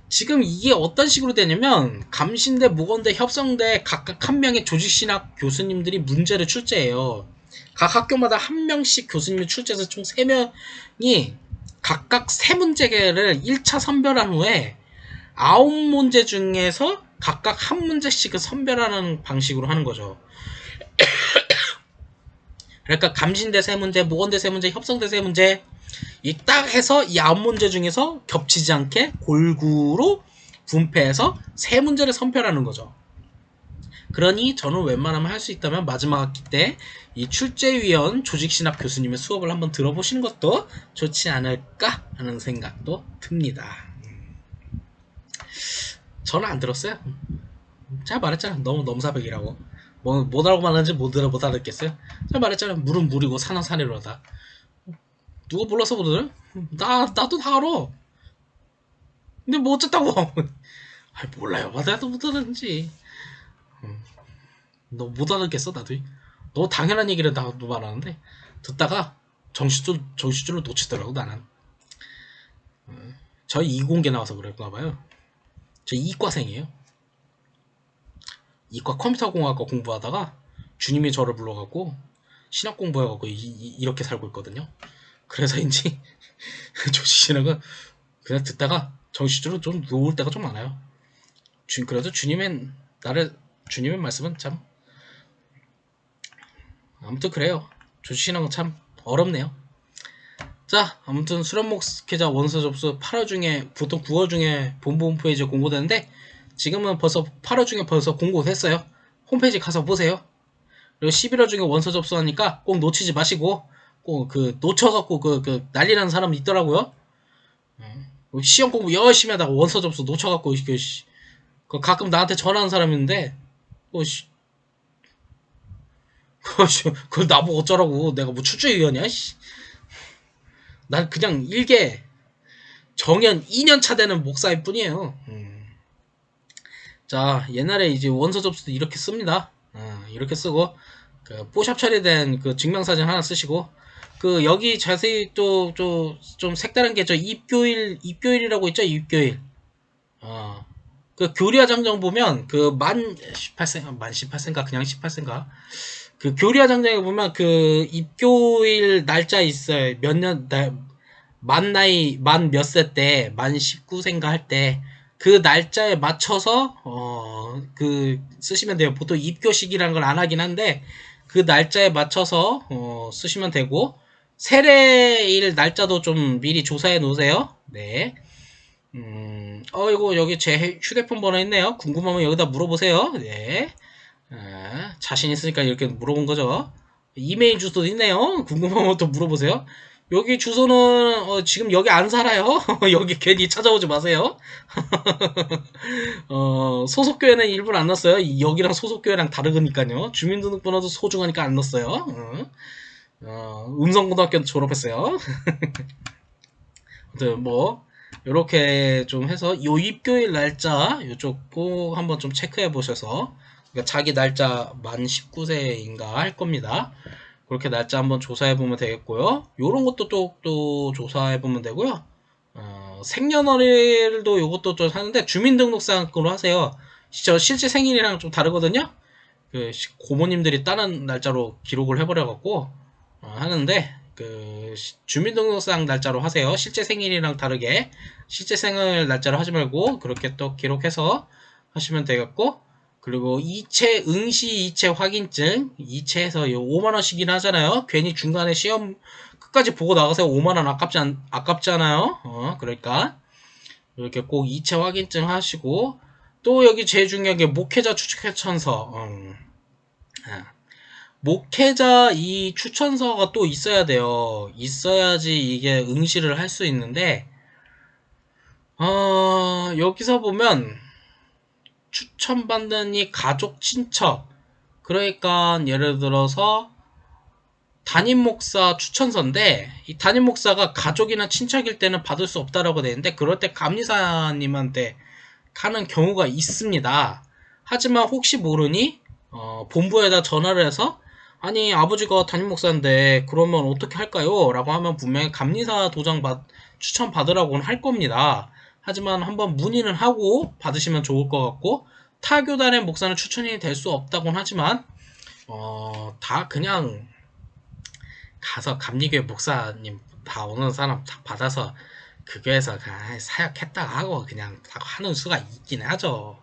지금 이게 어떤 식으로 되냐면, 감신대, 무건대, 협성대 각각 한 명의 조직신학 교수님들이 문제를 출제해요. 각 학교마다 한 명씩 교수님이 출제해서 총 3명이 각각 3문제를 1차 선별한 후에 9문제 중에서 각각 한 문제씩을 선별하는 방식으로 하는 거죠. 그러니까 감신대 3문제, 무건대 3문제, 협성대 3문제 이 딱 해서 이 9문제 중에서 겹치지 않게 골고루 분배해서 3문제를 선별하는 거죠. 그러니 저는 웬만하면 할 수 있다면 마지막 학기 때 이 출제위원 조직신학 교수님의 수업을 한번 들어보시는 것도 좋지 않을까 하는 생각도 듭니다. 저는 안 들었어요. 제가 말했잖아. 너무 넘사벽이라고. 뭐 못 알고 말하는지 못 알았겠어요. 제가 말했잖아. 물은 물이고 산은 산이로다. 누가 몰라서 그러더래? 나도 다 알아. 근데 뭐 어쨌다고. 몰라요. 나도 못 알았는지. 너 못 알았겠어 나도. 너 당연한 얘기를 나도 말하는데 듣다가 정신줄을 놓치더라고 나는. 저 이공계 나와서 그랬나 봐요. 저 이과생이에요. 이과 컴퓨터공학과 공부하다가 주님이 저를 불러갖고 신학 공부해갖고 이렇게 살고 있거든요. 그래서인지 조직신학은 그냥 듣다가 정신줄을 좀 놓을 때가 좀 많아요. 그래도 주님의 말씀은 참 아무튼 그래요. 조직신학은 참 어렵네요. 자, 아무튼 수련목 스케자 원서 접수 8월 중에 보통 9월 중에 본부 홈페이지에 공고되는데 지금은 벌써 8월 중에 벌써 공고됐어요. 홈페이지 가서 보세요. 그리고 11월 중에 원서 접수하니까 꼭 놓치지 마시고 꼭 놓쳐갖고 난리 나는 사람 있더라고요. 시험 공부 열심히 하다가 원서 접수 놓쳐갖고 가끔 나한테 전화하는 사람이 있는데 그걸 나보고 어쩌라고. 내가 뭐 출제위원이야. 난 그냥 일개 정연 2년차 되는 목사일 뿐이에요. 자, 옛날에 이제 원서 접수도 이렇게 씁니다. 이렇게 쓰고 뽀샵 처리된 증명사진 하나 쓰시고 여기 자세히 또 좀 색다른 게 저 입교일이라고 있죠. 입교일. 교리화 장정 보면 만 18세인가 그냥 18세인가 교리화 장정에 보면 입교일 날짜 있어요. 만 몇 세 때, 만 19세인가 할 때, 그 날짜에 맞춰서, 쓰시면 돼요. 보통 입교식이라는 걸 안 하긴 한데, 그 날짜에 맞춰서, 쓰시면 되고, 세례일 날짜도 좀 미리 조사해 놓으세요. 네. 이거 여기 제 휴대폰 번호 있네요. 궁금하면 여기다 물어보세요. 네. 자신 있으니까 이렇게 물어본 거죠. 이메일 주소도 있네요. 궁금하면 또 물어보세요. 여기 주소는 지금 여기 안 살아요. 여기 괜히 찾아오지 마세요. 소속교회는 일부러 안 넣었어요. 여기랑 소속교회랑 다르니까요. 주민등록번호도 소중하니까 안 넣었어요. 음성고등학교 졸업했어요. 아무튼 뭐 이렇게 좀 해서 요 입교일 날짜 요쪽 꼭 한번 좀 체크해 보셔서 그러니까 자기 날짜 만 19세인가 할 겁니다. 그렇게 날짜 한번 조사해 보면 되겠고요. 요런 것도 또 조사해 보면 되고요. 생년월일도 요것도 좀 하는데 주민등록상으로 하세요. 실제 생일이랑 좀 다르거든요. 고모님들이 다른 날짜로 기록을 해버려갖고 하는데 주민등록상 날짜로 하세요. 실제 생일이랑 다르게 실제 생일 날짜로 하지 말고 그렇게 또 기록해서 하시면 되겠고 그리고 응시 이체 확인증 이체해서 5만원씩이나 하잖아요. 괜히 중간에 시험 끝까지 보고 나가세요. 5만원 아깝잖아요. 그러니까 이렇게 꼭 이체 확인증 하시고, 또 여기 제일 중요한 게 목회자 추천서. 목회자 이 추천서가 또 있어야 돼요. 있어야지 이게 응시를 할 수 있는데, 여기서 보면 추천받는 이 가족 친척, 그러니까 예를 들어서 담임 목사 추천서인데, 이 담임 목사가 가족이나 친척일 때는 받을 수 없다라고 되어 있는데, 그럴 때 감리사님한테 가는 경우가 있습니다. 하지만 혹시 모르니 본부에다 전화를 해서, 아니 아버지가 담임 목사인데 그러면 어떻게 할까요? 라고 하면 분명히 감리사 도장 추천 받으라고는 할 겁니다. 하지만 한번 문의는 하고 받으시면 좋을 것 같고, 타 교단의 목사는 추천이 될 수 없다고는 하지만 다 그냥 가서 감리교회 목사님 다 오는 사람 다 받아서 그 교회에서 사역했다 하고 그냥 다 하는 수가 있긴 하죠.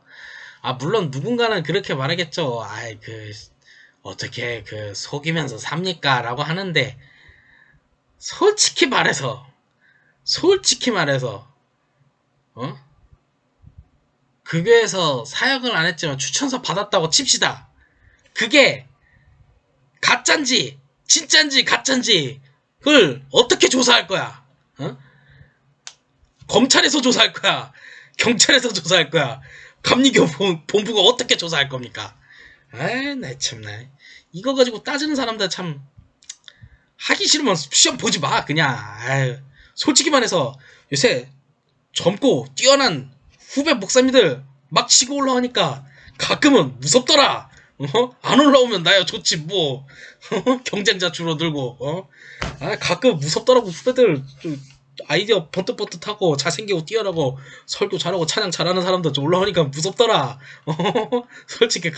물론 누군가는 그렇게 말하겠죠. 어떻게 속이면서 삽니까? 라고 하는데, 솔직히 말해서, 어? 그 교회에서 사역을 안 했지만 추천서 받았다고 칩시다. 그게 가짠지, 진짠지, 가짠지, 그걸 어떻게 조사할 거야? 검찰에서 조사할 거야? 경찰에서 조사할 거야? 감리교 본부가 어떻게 조사할 겁니까? 나 참나. 이거 가지고 따지는 사람들 참 하기 싫으면 시험 보지 마. 그냥. 솔직히 말해서 요새 젊고 뛰어난 후배 목사님들 막 치고 올라오니까 가끔은 무섭더라. 안 올라오면 나야 좋지 뭐. 경쟁자 줄어들고. 가끔 무섭더라고. 후배들 아이디어 번뜩번뜩하고 잘생기고 뛰어나고 설교 잘하고 찬양 잘하는 사람들 좀 올라오니까 무섭더라. 솔직히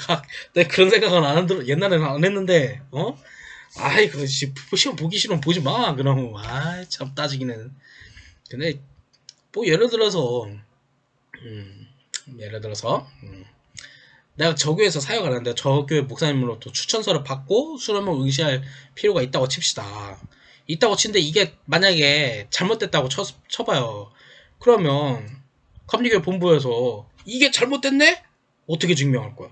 내가 그런 생각은 옛날에는 안 했는데. 그 시험 보기 싫으면 보지 마. 그럼 참 따지기는. 근데 뭐 예를 들어서 내가 저 교회에서 사역을 하는데 저 교회 목사님으로부터 추천서를 받고 수련을 응시할 필요가 있다고 칩시다. 있다고 치는데 이게 만약에 잘못됐다고 쳐봐요. 그러면 감리교회 본부에서 이게 잘못됐네? 어떻게 증명할 거야?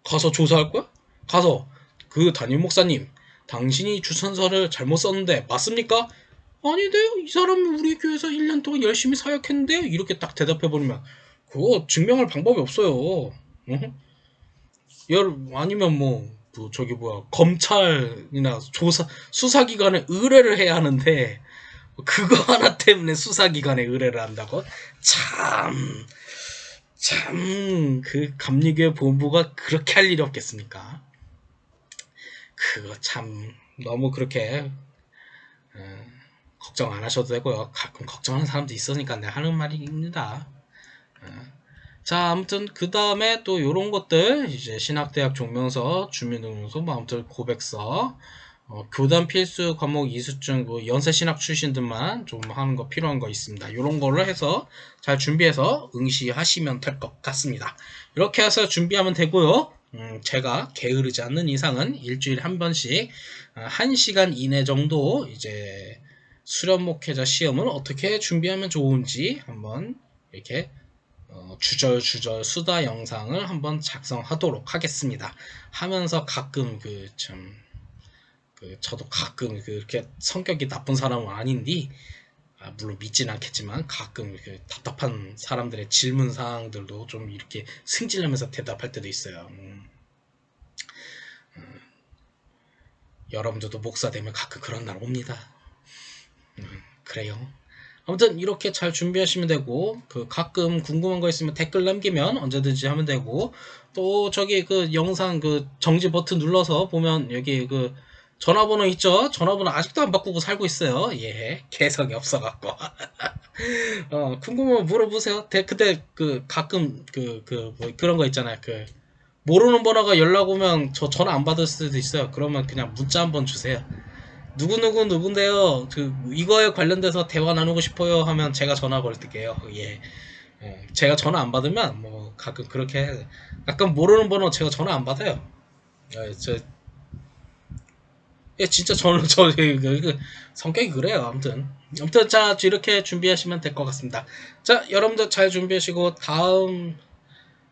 가서 조사할 거야? 가서 그 담임 목사님, 당신이 추천서를 잘못 썼는데 맞습니까? 아닌데요? 이 사람이 우리 교회에서 1년 동안 열심히 사역했는데? 이렇게 딱 대답해버리면 그거 증명할 방법이 없어요. 아니면 검찰이나 수사기관에 의뢰를 해야 하는데 그거 하나 때문에 수사기관에 의뢰를 한다고? 그 감리교회 본부가 그렇게 할 일이 없겠습니까? 그거 참 너무 그렇게 걱정 안 하셔도 되고요. 가끔 걱정하는 사람도 있으니까 내가 하는 말입니다. 자, 아무튼 그 다음에 또 요런 것들 이제 신학대학 종명서, 주민등록소, 아무튼 고백서, 교단 필수 과목 이수증, 연세 신학 출신들만 좀 하는 거 필요한 거 있습니다. 요런 걸로 해서 잘 준비해서 응시하시면 될 것 같습니다. 이렇게 해서 준비하면 되고요. 제가 게으르지 않는 이상은 일주일에 한 번씩 1시간 이내 정도 이제 수련 목회자 시험을 어떻게 준비하면 좋은지 한번 이렇게 주절주절 수다 영상을 한번 작성하도록 하겠습니다. 하면서 가끔 저도 가끔 그렇게 성격이 나쁜 사람은 아닌데, 물론 믿진 않겠지만 가끔 답답한 사람들의 질문 사항들도 좀 이렇게 승질내면서 대답할 때도 있어요. 여러분들도 목사 되면 가끔 그런 날 옵니다. 그래요. 아무튼 이렇게 잘 준비하시면 되고, 가끔 궁금한 거 있으면 댓글 남기면 언제든지 하면 되고, 또 저기 영상 정지 버튼 눌러서 보면 여기 전화번호 있죠? 전화번호 아직도 안 바꾸고 살고 있어요. 예, 개성이 없어갖고. 궁금하면 물어보세요. 근데 가끔 그런 거 있잖아요. 모르는 번호가 연락 오면 저 전화 안 받을 수도 있어요. 그러면 그냥 문자 한번 주세요. 누군데요? 이거에 관련돼서 대화 나누고 싶어요 하면 제가 전화 걸게요. 예. 제가 전화 안 받으면 가끔 그렇게 가끔 모르는 번호 제가 전화 안 받아요. 예, 진짜 저는 성격이 그래요. 아무튼 자 이렇게 준비하시면 될 것 같습니다. 자 여러분들 잘 준비하시고 다음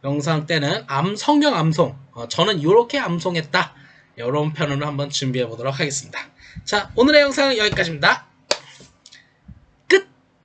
영상 때는 성경 암송 저는 이렇게 암송했다 이런 편으로 한번 준비해 보도록 하겠습니다. 자 오늘의 영상은 여기까지입니다.